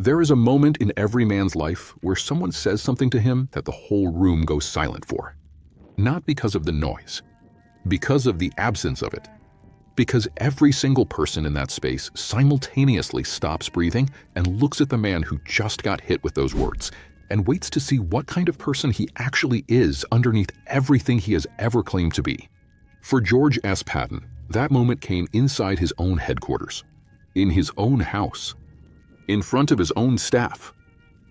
There is a moment in every man's life where someone says something to him that the whole room goes silent for. Not because of the noise, because of the absence of it. Because every single person in that space simultaneously stops breathing and looks at the man who just got hit with those words, and waits to see what kind of person he actually is underneath everything he has ever claimed to be. For George S. Patton, that moment came inside his own headquarters, in his own house, in front of his own staff,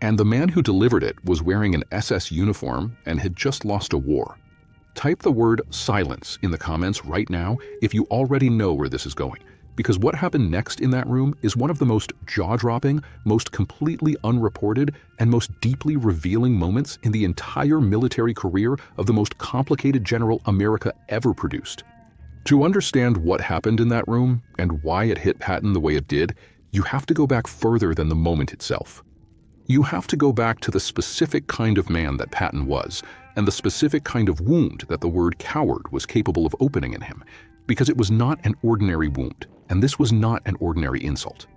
and the man who delivered it was wearing an SS uniform and had just lost a war. Type the word silence in the comments right now if you already know where this is going, because what happened next in that room is one of the most jaw-dropping, most completely unreported, and most deeply revealing moments in the entire military career of the most complicated general America ever produced. To understand what happened in that room and why it hit Patton the way it did, you have to go back further than the moment itself. You have to go back to the specific kind of man that Patton was, and the specific kind of wound that the word coward was capable of opening in him, because it was not an ordinary wound, and this was not an ordinary insult.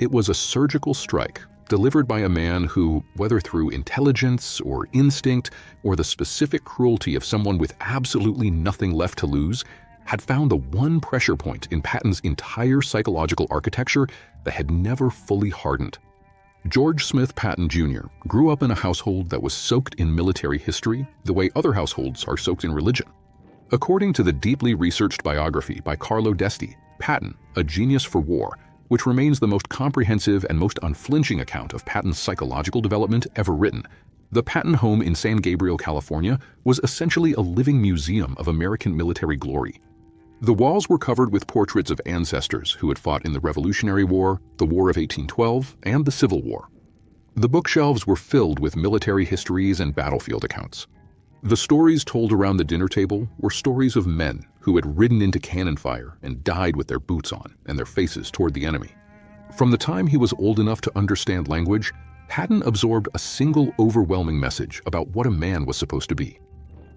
It was a surgical strike delivered by a man who, whether through intelligence or instinct or the specific cruelty of someone with absolutely nothing left to lose, had found the one pressure point in Patton's entire psychological architecture that had never fully hardened. George Smith Patton Jr. grew up in a household that was soaked in military history the way other households are soaked in religion. According to the deeply researched biography by Carlo Desti, Patton, A Genius for War, which remains the most comprehensive and most unflinching account of Patton's psychological development ever written, the Patton home in San Gabriel, California, was essentially a living museum of American military glory. The walls were covered with portraits of ancestors who had fought in the Revolutionary War, the War of 1812, and the Civil War. The bookshelves were filled with military histories and battlefield accounts. The stories told around the dinner table were stories of men who had ridden into cannon fire and died with their boots on and their faces toward the enemy. From the time he was old enough to understand language, Patton absorbed a single overwhelming message about what a man was supposed to be.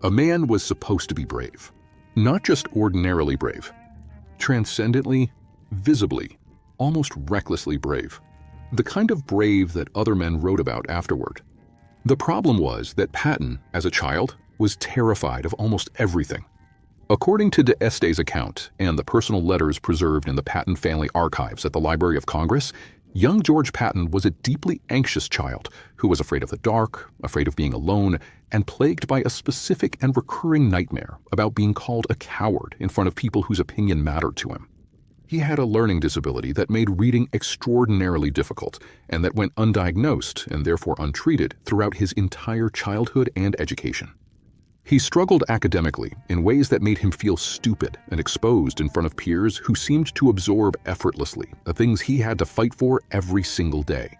A man was supposed to be brave. Not just ordinarily brave, transcendently, visibly, almost recklessly brave. The kind of brave that other men wrote about afterward. The problem was that Patton, as a child, was terrified of almost everything. According to D'Este's account and the personal letters preserved in the Patton family archives at the Library of Congress, young George Patton was a deeply anxious child who was afraid of the dark, afraid of being alone, and plagued by a specific and recurring nightmare about being called a coward in front of people whose opinion mattered to him. He had a learning disability that made reading extraordinarily difficult and that went undiagnosed and therefore untreated throughout his entire childhood and education. He struggled academically in ways that made him feel stupid and exposed in front of peers who seemed to absorb effortlessly the things he had to fight for every single day.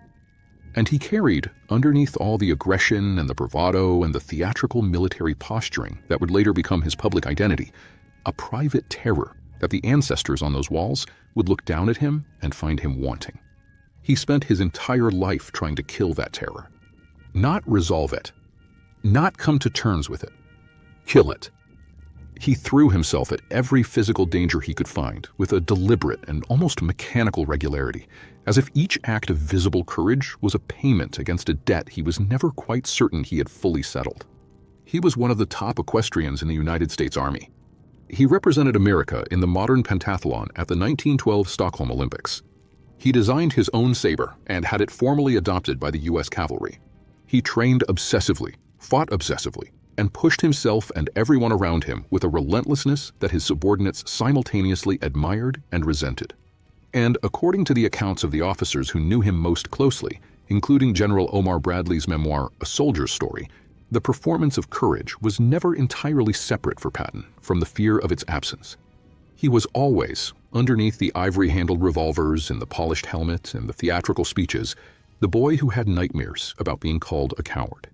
And he carried, underneath all the aggression and the bravado and the theatrical military posturing that would later become his public identity, a private terror that the ancestors on those walls would look down at him and find him wanting. He spent his entire life trying to kill that terror. Not resolve it. Not come to terms with it. Kill it. He threw himself at every physical danger he could find with a deliberate and almost mechanical regularity, as if each act of visible courage was a payment against a debt he was never quite certain he had fully settled. He was one of the top equestrians in the United States Army. He represented America in the modern pentathlon at the 1912 Stockholm Olympics. He designed his own saber and had it formally adopted by the U.S. cavalry. He trained obsessively, fought obsessively, and pushed himself and everyone around him with a relentlessness that his subordinates simultaneously admired and resented. And according to the accounts of the officers who knew him most closely, including General Omar Bradley's memoir, A Soldier's Story, the performance of courage was never entirely separate for Patton from the fear of its absence. He was always, underneath the ivory-handled revolvers and the polished helmet and the theatrical speeches, the boy who had nightmares about being called a coward.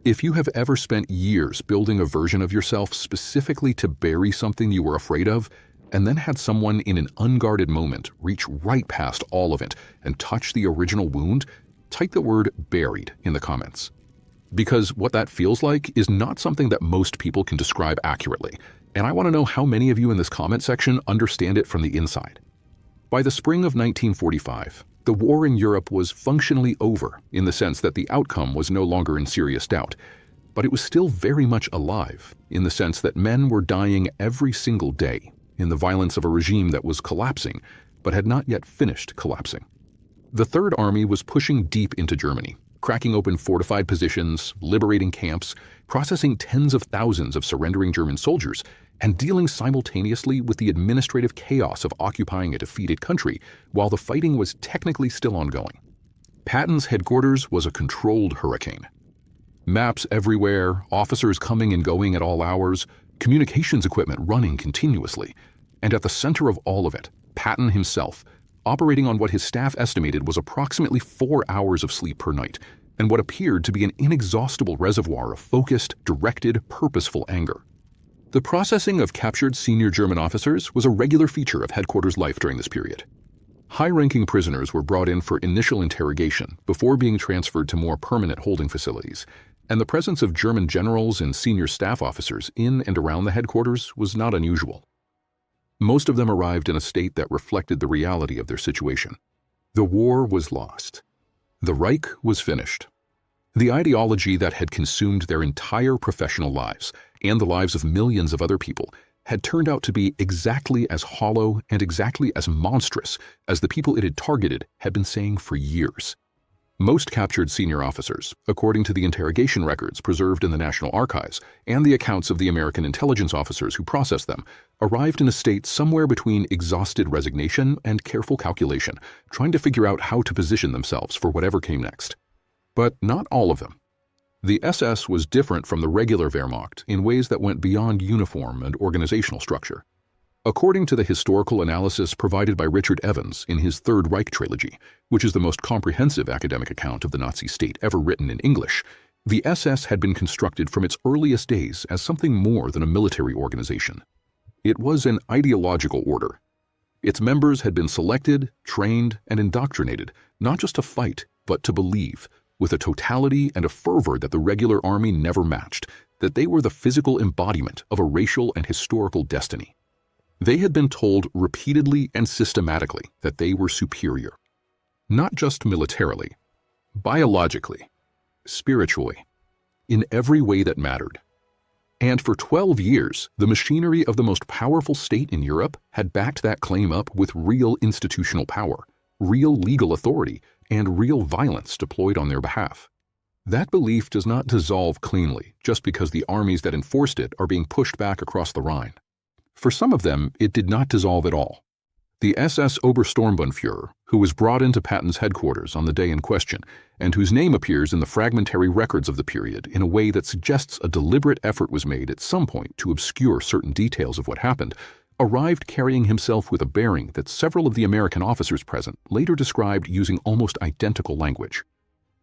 If you have ever spent years building a version of yourself specifically to bury something you were afraid of, and then had someone in an unguarded moment reach right past all of it and touch the original wound, type the word buried in the comments. Because what that feels like is not something that most people can describe accurately, and I want to know how many of you in this comment section understand it from the inside. By the spring of 1945, The war in Europe was functionally over in the sense that the outcome was no longer in serious doubt, but it was still very much alive in the sense that men were dying every single day in the violence of a regime that was collapsing but had not yet finished collapsing. The Third Army was pushing deep into Germany, cracking open fortified positions, liberating camps, processing tens of thousands of surrendering German soldiers, and dealing simultaneously with the administrative chaos of occupying a defeated country while the fighting was technically still ongoing. Patton's headquarters was a controlled hurricane. Maps everywhere, officers coming and going at all hours, communications equipment running continuously, and at the center of all of it, Patton himself, operating on what his staff estimated was approximately 4 hours of sleep per night, and what appeared to be an inexhaustible reservoir of focused, directed, purposeful anger. The processing of captured senior German officers was a regular feature of headquarters life during this period. High-ranking prisoners were brought in for initial interrogation before being transferred to more permanent holding facilities, and the presence of German generals and senior staff officers in and around the headquarters was not unusual. Most of them arrived in a state that reflected the reality of their situation. The war was lost. The Reich was finished. The ideology that had consumed their entire professional lives and the lives of millions of other people had turned out to be exactly as hollow and exactly as monstrous as the people it had targeted had been saying for years. Most captured senior officers, according to the interrogation records preserved in the National Archives and the accounts of the American intelligence officers who processed them, arrived in a state somewhere between exhausted resignation and careful calculation, trying to figure out how to position themselves for whatever came next. But not all of them. The SS was different from the regular Wehrmacht in ways that went beyond uniform and organizational structure. According to the historical analysis provided by Richard Evans in his Third Reich trilogy, which is the most comprehensive academic account of the Nazi state ever written in English, the SS had been constructed from its earliest days as something more than a military organization. It was an ideological order. Its members had been selected, trained, and indoctrinated not just to fight, but to believe, with a totality and a fervor that the regular army never matched, that they were the physical embodiment of a racial and historical destiny. They had been told repeatedly and systematically that they were superior, not just militarily, biologically, spiritually, in every way that mattered. And for 12 years, the machinery of the most powerful state in Europe had backed that claim up with real institutional power, real legal authority, and real violence deployed on their behalf. That belief does not dissolve cleanly just because the armies that enforced it are being pushed back across the Rhine. For some of them, it did not dissolve at all. The SS Obersturmbannführer, who was brought into Patton's headquarters on the day in question, and whose name appears in the fragmentary records of the period in a way that suggests a deliberate effort was made at some point to obscure certain details of what happened, arrived carrying himself with a bearing that several of the American officers present later described using almost identical language.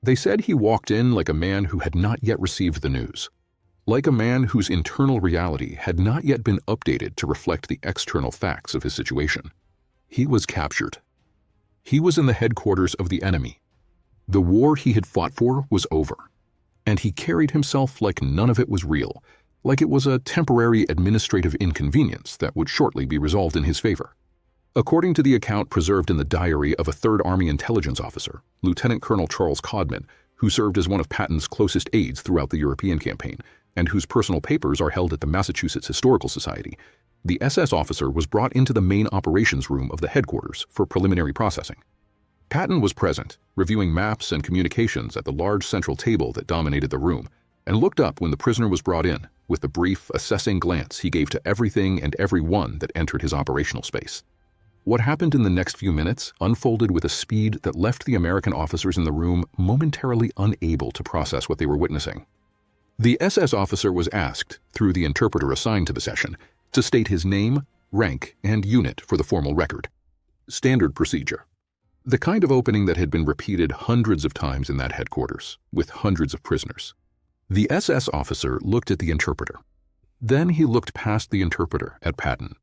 They said he walked in like a man who had not yet received the news, like a man whose internal reality had not yet been updated to reflect the external facts of his situation. He was captured. He was in the headquarters of the enemy. The war he had fought for was over, and he carried himself like none of it was real, like it was a temporary administrative inconvenience that would shortly be resolved in his favor. According to the account preserved in the diary of a Third Army intelligence officer, Lieutenant Colonel Charles Codman, who served as one of Patton's closest aides throughout the European campaign, and whose personal papers are held at the Massachusetts Historical Society, the SS officer was brought into the main operations room of the headquarters for preliminary processing. Patton was present, reviewing maps and communications at the large central table that dominated the room, and looked up when the prisoner was brought in, with the brief, assessing glance he gave to everything and everyone that entered his operational space. What happened in the next few minutes unfolded with a speed that left the American officers in the room momentarily unable to process what they were witnessing. The SS officer was asked, through the interpreter assigned to the session, to state his name, rank, and unit for the formal record. Standard procedure. The kind of opening that had been repeated hundreds of times in that headquarters, with hundreds of prisoners. The SS officer looked at the interpreter. Then he looked past the interpreter at Patton.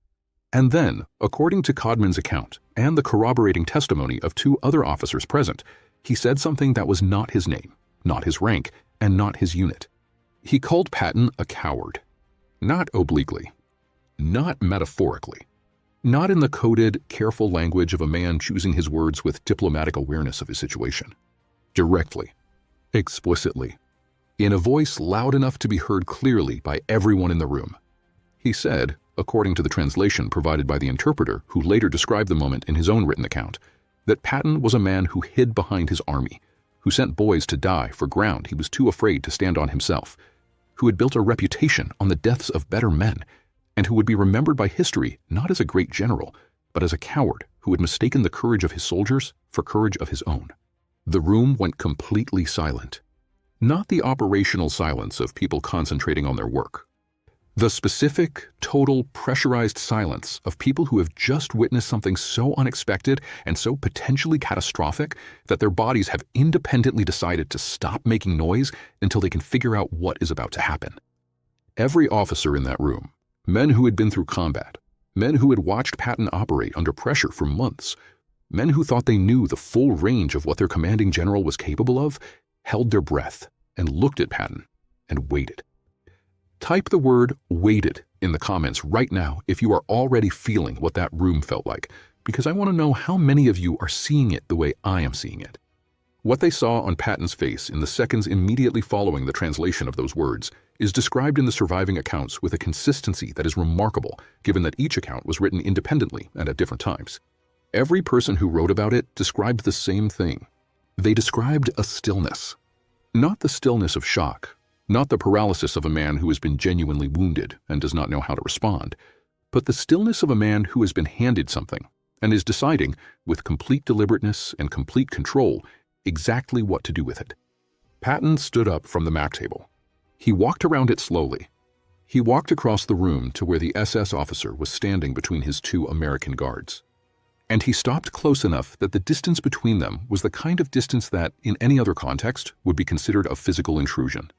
And then, according to Codman's account and the corroborating testimony of 2 other officers present, he said something that was not his name, not his rank, and not his unit. He called Patton a coward. Not obliquely. Not metaphorically. Not in the coded, careful language of a man choosing his words with diplomatic awareness of his situation. Directly, explicitly, in a voice loud enough to be heard clearly by everyone in the room. He said, according to the translation provided by the interpreter, who later described the moment in his own written account, that Patton was a man who hid behind his army, who sent boys to die for ground he was too afraid to stand on himself, who had built a reputation on the deaths of better men, and who would be remembered by history not as a great general, but as a coward who had mistaken the courage of his soldiers for courage of his own. The room went completely silent. Not the operational silence of people concentrating on their work. The specific, total, pressurized silence of people who have just witnessed something so unexpected and so potentially catastrophic that their bodies have independently decided to stop making noise until they can figure out what is about to happen. Every officer in that room, men who had been through combat, men who had watched Patton operate under pressure for months, men who thought they knew the full range of what their commanding general was capable of, held their breath and looked at Patton and waited. Type the word "waited" in the comments right now if you are already feeling what that room felt like, because I want to know how many of you are seeing it the way I am seeing it. What they saw on Patton's face in the seconds immediately following the translation of those words is described in the surviving accounts with a consistency that is remarkable, given that each account was written independently and at different times. Every person who wrote about it described the same thing. They described a stillness. Not the stillness of shock, not the paralysis of a man who has been genuinely wounded and does not know how to respond, but the stillness of a man who has been handed something and is deciding, with complete deliberateness and complete control, exactly what to do with it. Patton stood up from the map table. He walked around it slowly. He walked across the room to where the SS officer was standing between his two American guards. And he stopped close enough that the distance between them was the kind of distance that, in any other context, would be considered a physical intrusion.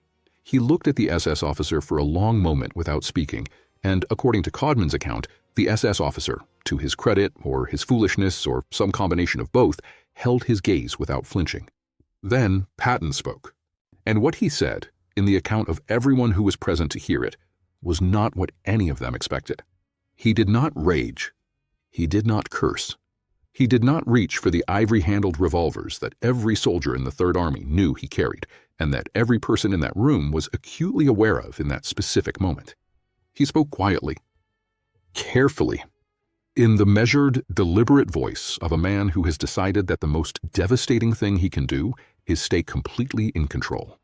He looked at the SS officer for a long moment without speaking, and according to Codman's account, the SS officer, to his credit or his foolishness or some combination of both, held his gaze without flinching. Then Patton spoke, and what he said, in the account of everyone who was present to hear it, was not what any of them expected. He did not rage. He did not curse. He did not reach for the ivory-handled revolvers that every soldier in the Third Army knew he carried, and that every person in that room was acutely aware of in that specific moment. He spoke quietly, carefully, in the measured, deliberate voice of a man who has decided that the most devastating thing he can do is stay completely in control.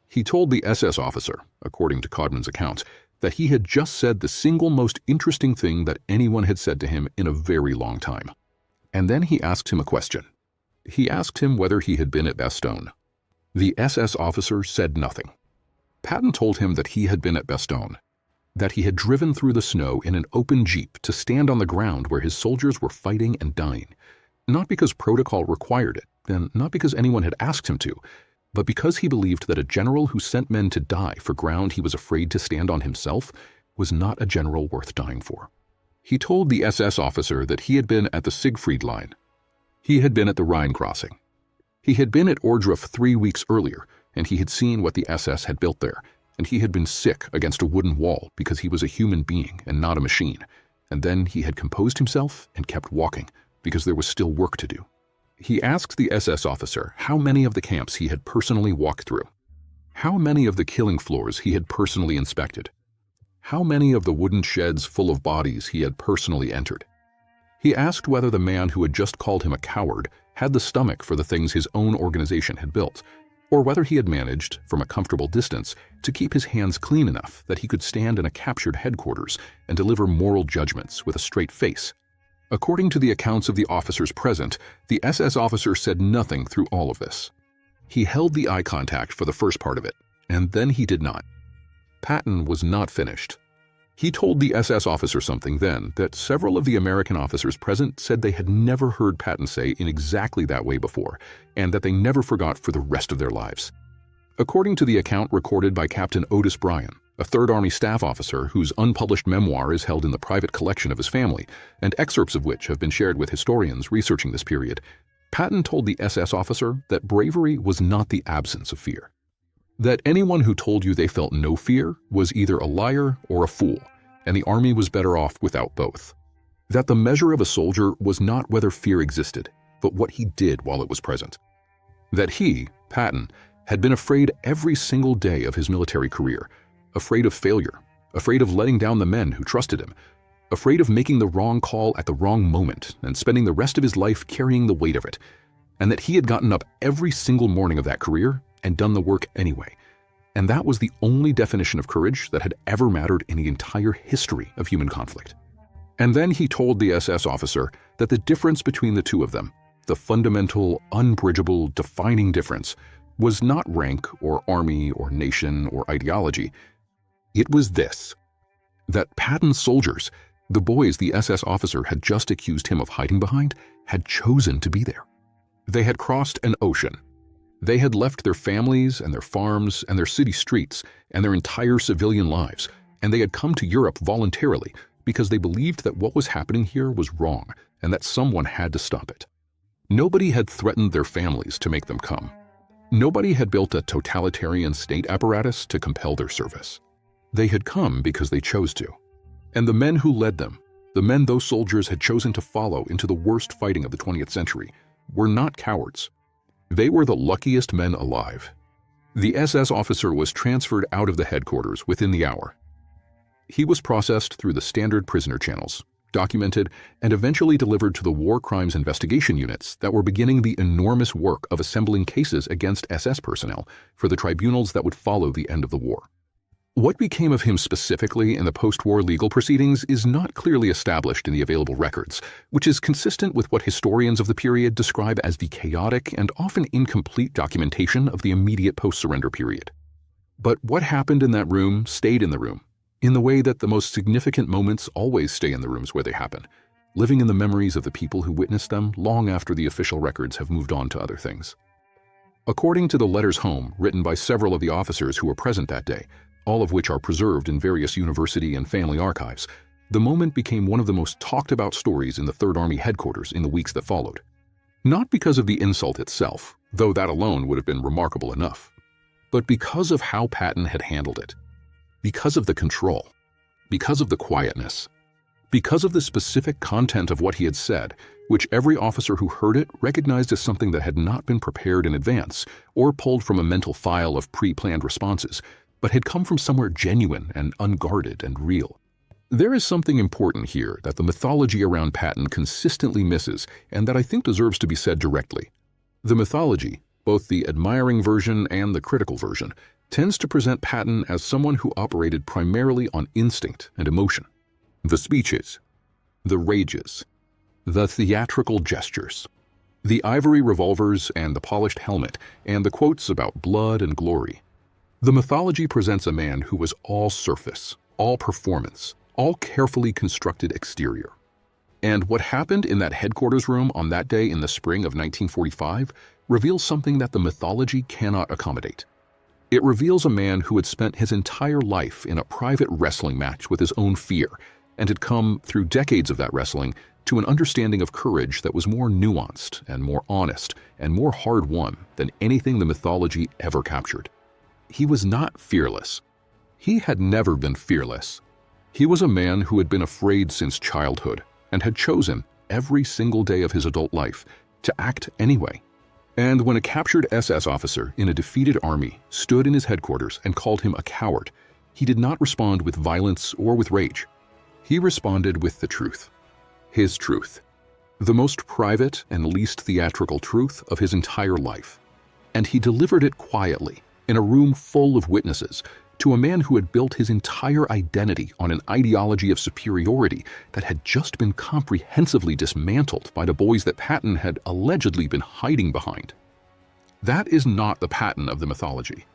He told the SS officer, according to Codman's accounts, that he had just said the single most interesting thing that anyone had said to him in a very long time. And then he asked him a question. He asked him whether he had been at Bastogne. The SS officer said nothing. Patton told him that he had been at Bastogne, that he had driven through the snow in an open jeep to stand on the ground where his soldiers were fighting and dying, not because protocol required it, and not because anyone had asked him to, but because he believed that a general who sent men to die for ground he was afraid to stand on himself was not a general worth dying for. He told the SS officer that he had been at the Siegfried Line. He had been at the Rhine crossing. He had been at Ohrdruf 3 weeks earlier, and he had seen what the SS had built there, and he had been sick against a wooden wall because he was a human being and not a machine, and then he had composed himself and kept walking because there was still work to do. He asked the SS officer how many of the camps he had personally walked through, how many of the killing floors he had personally inspected, how many of the wooden sheds full of bodies he had personally entered. He asked whether the man who had just called him a coward had the stomach for the things his own organization had built, or whether he had managed, from a comfortable distance, to keep his hands clean enough that he could stand in a captured headquarters and deliver moral judgments with a straight face. According to the accounts of the officers present, the SS officer said nothing through all of this. He held the eye contact for the first part of it, and then he did not. Patton was not finished. He told the SS officer something then that several of the American officers present said they had never heard Patton say in exactly that way before, and that they never forgot for the rest of their lives. According to the account recorded by Captain Otis Bryan, a Third Army staff officer whose unpublished memoir is held in the private collection of his family, and excerpts of which have been shared with historians researching this period, Patton told the SS officer that bravery was not the absence of fear. That anyone who told you they felt no fear was either a liar or a fool, and the army was better off without both. That the measure of a soldier was not whether fear existed, but what he did while it was present. That he, Patton, had been afraid every single day of his military career, afraid of failure, afraid of letting down the men who trusted him, afraid of making the wrong call at the wrong moment and spending the rest of his life carrying the weight of it, and that he had gotten up every single morning of that career and done the work anyway. And that was the only definition of courage that had ever mattered in the entire history of human conflict. And then he told the SS officer that the difference between the two of them, the fundamental, unbridgeable, defining difference, was not rank or army or nation or ideology. It was this: that Patton's soldiers, the boys the SS officer had just accused him of hiding behind, had chosen to be there. They had crossed an ocean. They had left their families and their farms and their city streets and their entire civilian lives, and they had come to Europe voluntarily because they believed that what was happening here was wrong and that someone had to stop it. Nobody had threatened their families to make them come. Nobody had built a totalitarian state apparatus to compel their service. They had come because they chose to. And the men who led them, the men those soldiers had chosen to follow into the worst fighting of the 20th century, were not cowards. They were the luckiest men alive. The SS officer was transferred out of the headquarters within the hour. He was processed through the standard prisoner channels, documented, and eventually delivered to the war crimes investigation units that were beginning the enormous work of assembling cases against SS personnel for the tribunals that would follow the end of the war. What became of him specifically in the post-war legal proceedings is not clearly established in the available records, which is consistent with what historians of the period describe as the chaotic and often incomplete documentation of the immediate post-surrender period. But what happened in that room stayed in the room, in the way that the most significant moments always stay in the rooms where they happen, living in the memories of the people who witnessed them long after the official records have moved on to other things. According to the letters home written by several of the officers who were present that day, all of which are preserved in various university and family archives, the moment became one of the most talked about stories in the Third Army headquarters in the weeks that followed. Not because of the insult itself, though that alone would have been remarkable enough, but because of how Patton had handled it, because of the control, because of the quietness, because of the specific content of what he had said, which every officer who heard it recognized as something that had not been prepared in advance or pulled from a mental file of pre-planned responses, but had come from somewhere genuine and unguarded and real. There is something important here that the mythology around Patton consistently misses and that I think deserves to be said directly. The mythology, both the admiring version and the critical version, tends to present Patton as someone who operated primarily on instinct and emotion. The speeches, the rages, the theatrical gestures, the ivory revolvers and the polished helmet, and the quotes about blood and glory. The mythology presents a man who was all surface, all performance, all carefully constructed exterior. And what happened in that headquarters room on that day in the spring of 1945 reveals something that the mythology cannot accommodate. It reveals a man who had spent his entire life in a private wrestling match with his own fear and had come, through decades of that wrestling, to an understanding of courage that was more nuanced and more honest and more hard-won than anything the mythology ever captured. He was not fearless. He had never been fearless. He was a man who had been afraid since childhood and had chosen, every single day of his adult life, to act anyway. And when a captured SS officer in a defeated army stood in his headquarters and called him a coward, he did not respond with violence or with rage. He responded with the truth. His truth. The most private and least theatrical truth of his entire life. And he delivered it quietly, in a room full of witnesses, to a man who had built his entire identity on an ideology of superiority that had just been comprehensively dismantled by the boys that Patton had allegedly been hiding behind. That is not the Patton of the mythology.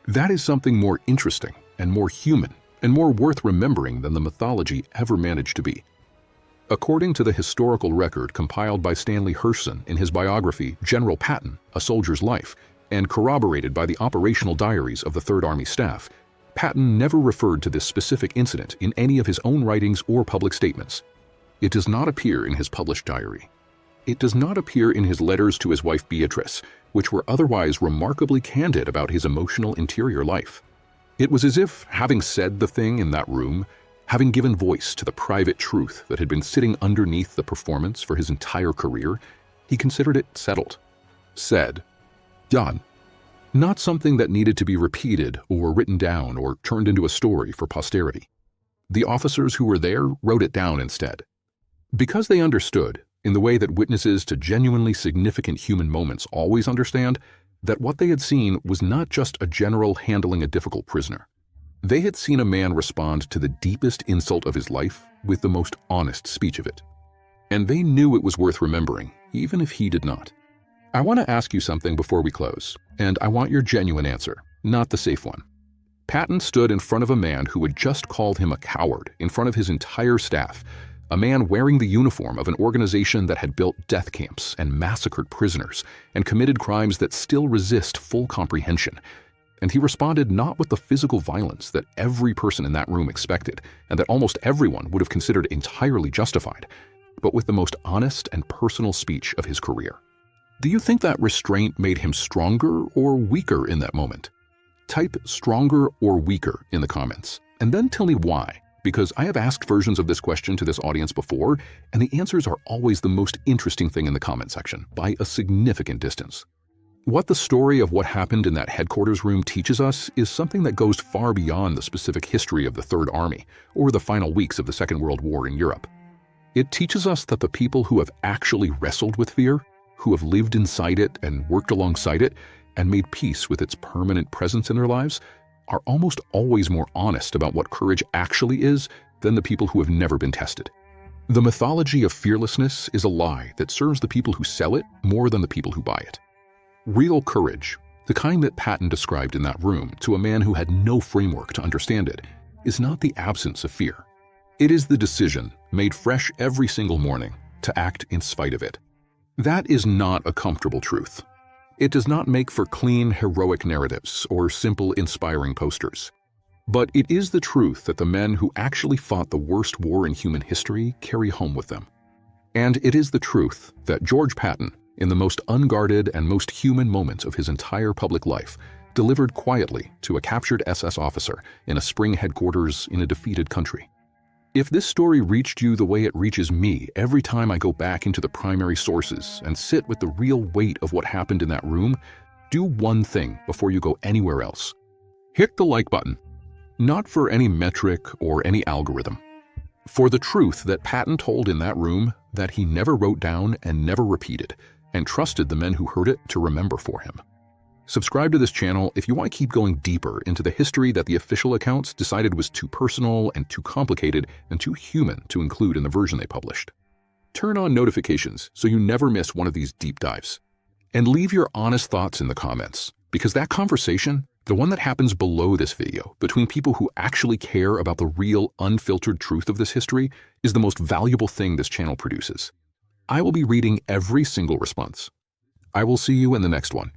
That is something more interesting and more human and more worth remembering than the mythology ever managed to be. According to the historical record compiled by Stanley Hershson in his biography General Patton, A Soldier's Life, and corroborated by the operational diaries of the Third Army staff, Patton never referred to this specific incident in any of his own writings or public statements. It does not appear in his published diary. It does not appear in his letters to his wife Beatrice, which were otherwise remarkably candid about his emotional interior life. It was as if, having said the thing in that room, Having given voice to the private truth that had been sitting underneath the performance for his entire career, he considered it settled. Said, done. Not something that needed to be repeated or written down or turned into a story for posterity. The officers who were there wrote it down instead. Because they understood, in the way that witnesses to genuinely significant human moments always understand, that what they had seen was not just a general handling a difficult prisoner. They had seen a man respond to the deepest insult of his life with the most honest speech of it. And they knew it was worth remembering, even if he did not. I want to ask you something before we close, and I want your genuine answer, not the safe one. Patton stood in front of a man who had just called him a coward in front of his entire staff, a man wearing the uniform of an organization that had built death camps and massacred prisoners and committed crimes that still resist full comprehension. And he responded not with the physical violence that every person in that room expected and that almost everyone would have considered entirely justified, but with the most honest and personal speech of his career. Do you think that restraint made him stronger or weaker in that moment? Type stronger or weaker in the comments, and then tell me why, because I have asked versions of this question to this audience before, and the answers are always the most interesting thing in the comment section, by a significant distance. What the story of what happened in that headquarters room teaches us is something that goes far beyond the specific history of the Third Army or the final weeks of the Second World War in Europe. It teaches us that the people who have actually wrestled with fear, who have lived inside it and worked alongside it and made peace with its permanent presence in their lives, are almost always more honest about what courage actually is than the people who have never been tested. The mythology of fearlessness is a lie that serves the people who sell it more than the people who buy it. Real courage, the kind that Patton described in that room to a man who had no framework to understand it, is not the absence of fear. It is the decision, made fresh every single morning, to act in spite of it. That is not a comfortable truth. It does not make for clean, heroic narratives or simple, inspiring posters. But it is the truth that the men who actually fought the worst war in human history carry home with them. And it is the truth that George Patton, in the most unguarded and most human moments of his entire public life, delivered quietly to a captured SS officer in a spring headquarters in a defeated country. If this story reached you the way it reaches me every time I go back into the primary sources and sit with the real weight of what happened in that room, do one thing before you go anywhere else. Hit the like button, not for any metric or any algorithm, for the truth that Patton told in that room that he never wrote down and never repeated, and trusted the men who heard it to remember for him. Subscribe to this channel if you want to keep going deeper into the history that the official accounts decided was too personal and too complicated and too human to include in the version they published. Turn on notifications so you never miss one of these deep dives. And leave your honest thoughts in the comments, because that conversation, the one that happens below this video between people who actually care about the real, unfiltered truth of this history, is the most valuable thing this channel produces. I will be reading every single response. I will see you in the next one.